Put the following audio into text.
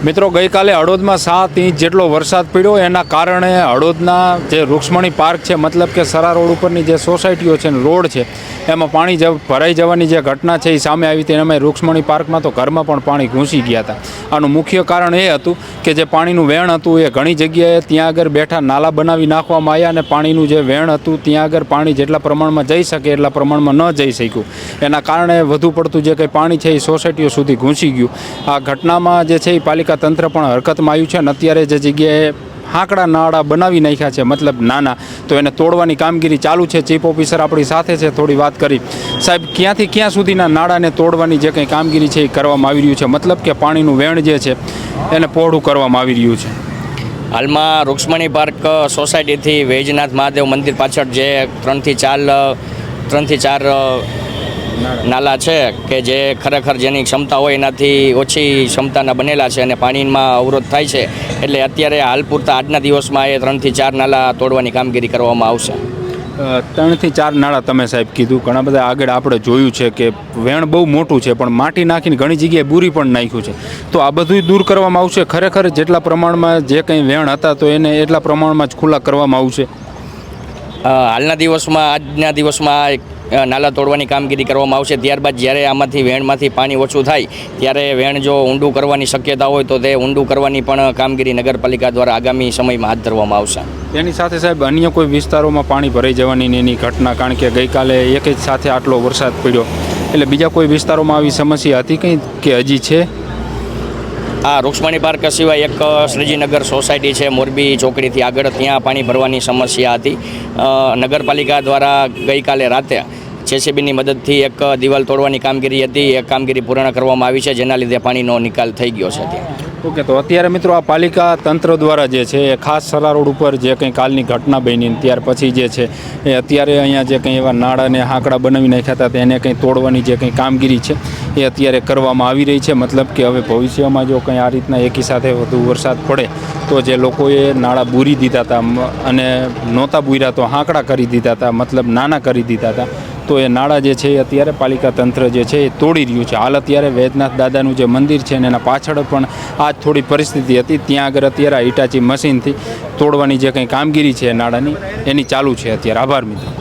મિત્રો ગઈકાલે હળોદમાં 7 ઇંચ જેટલો વરસાદ પડ્યો એના કારણે હળોદના જે રૂક્ષ્મણી પાર્ક છે મતલબ કે સરા રોડ ઉપરની જે સોસાયટીઓ છે રોડ છે એમાં પાણી ભરાઈ જવાની જે ઘટના છે એ સામે આવી હતી. એમાં રૂક્ષ્મણી પાર્કમાં તો ઘરમાં પણ પાણી ઘૂસી ગયા હતા. આનું મુખ્ય કારણ એ હતું કે જે પાણીનું વહેણ હતું એ ઘણી જગ્યાએ ત્યાં આગળ બેઠા નાલા બનાવી નાખવામાં આવ્યા અને પાણીનું જે વહેણ હતું ત્યાં આગળ પાણી જેટલા પ્રમાણમાં જઈ શકે એટલા પ્રમાણમાં ન જઈ શક્યું. એના કારણે વધુ પડતું જે કંઈ પાણી છે એ સોસાયટીઓ સુધી ઘૂસી ગયું. આ ઘટનામાં જે છે એ પાલિકા તંત્ર પણ હરકતમાં આવ્યું છે અને અત્યારે જે જગ્યાએ હાંકડા નાળા બનાવી નાખ્યા છે મતલબ નાના તો એને તોડવાની કામગીરી ચાલુ છે. ચીફ ઓફિસર આપણી સાથે છે, થોડી વાત કરી. સાહેબ, ક્યાંથી ક્યાં સુધીના નાળાને તોડવાની જે કંઈ કામગીરી છે એ કરવામાં આવી રહ્યું છે મતલબ કે પાણીનું વહેણ જે છે એને પહોળું કરવામાં આવી રહ્યું છે? હાલમાં રૂક્ષ્મણી પાર્ક સોસાયટીથી વૈજનાથ મહાદેવ મંદિર પાછળ જે 3 થી 4 નાલા છે કે જે ખરેખર જેની ક્ષમતા હોય એનાથી ઓછી ક્ષમતાના બનેલા છે અને પાણીમાં અવરોધ થાય છે. એટલે અત્યારે હાલ પૂરતા આજના દિવસમાં એ 3 થી 4 નાલા તોડવાની કામગીરી કરવામાં આવશે. 3 થી 4 નાળા તમે સાહેબ કીધું. ઘણા બધા આગળ આપણે જોયું છે કે વેણ બહુ મોટું છે પણ માટી નાખીને ઘણી જગ્યાએ બૂરી પણ નાખ્યું છે. તો આ બધું દૂર કરવામાં આવશે? ખરેખર જેટલા પ્રમાણમાં જે કંઈ વેણ હતા તો એને એટલા પ્રમાણમાં જ ખુલ્લા કરવામાં આવશે? હાલના દિવસમાં આજના દિવસમાં નાલા તોડવાની કામગીરી કરવામાં આવશે. ત્યારબાદ જ્યારે આમાંથી વેણમાંથી પાણી ઓછું થાય ત્યારે વેણ જો ઊંડું કરવાની શક્યતા હોય તો તે ઊંડું કરવાની પણ કામગીરી નગરપાલિકા દ્વારા આગામી સમયમાં હાથ ધરવામાં આવશે. એની સાથે સાહેબ અન્ય કોઈ વિસ્તારોમાં પાણી ભરાઈ જવાની એની ઘટના, કારણ કે ગઈકાલે એક જ સાથે આટલો વરસાદ પડ્યો એટલે બીજા કોઈ વિસ્તારોમાં આવી સમસ્યા હતી કંઈ કે હજી છે? આ રૂક્ષ્મણી પાર્ક સિવાય એક શ્રીજીનગર સોસાયટી છે મોરબી ચોકડીથી આગળ, ત્યાં પાણી ભરવાની સમસ્યા હતી. નગરપાલિકા દ્વારા ગઈકાલે રાતે જેસીબીની મદદથી એક દિવાલ તોડવાની કામગીરી હતી. એ કામગીરી પૂર્ણ કરવામાં આવી છે જેના લીધે પાણીનો નિકાલ થઈ ગયો છે ત્યાં. ઓકે, તો અત્યારે મિત્રો આ પાલિકા તંત્ર દ્વારા જે છે એ ખાસ સરા રોડ ઉપર જે કંઈ કાલની ઘટના બની ત્યાર પછી જે છે એ અત્યારે અહીંયા જે કંઈ એવા નાળાને હાંકડા બનાવી નાખ્યા હતા તેને કંઈ તોડવાની જે કંઈ કામગીરી છે એ અત્યારે કરવામાં આવી રહી છે. મતલબ કે હવે ભવિષ્યમાં જો કંઈ આ રીતના એકી સાથે વધુ વરસાદ પડે તો જે લોકોએ નાળા બૂરી દીધા હતા અને નહોતા બૂર્યા તો હાંકડા કરી દીધા હતા, મતલબ નાના કરી દીધા હતા, તો એ નાળા જે છે એ અત્યારે પાલિકા તંત્ર જે છે એ તોડી રહ્યું છે. હાલ અત્યારે વૈજનાથ દાદાનું જે મંદિર છે ને એના પાછળ પણ આ જ થોડી પરિસ્થિતિ હતી. ત્યાં આગળ અત્યારે આ હિટાચી મશીનથી તોડવાની જે કંઈ કામગીરી છે નાળાની એની ચાલુ છે અત્યારે. આભાર મિત્રો.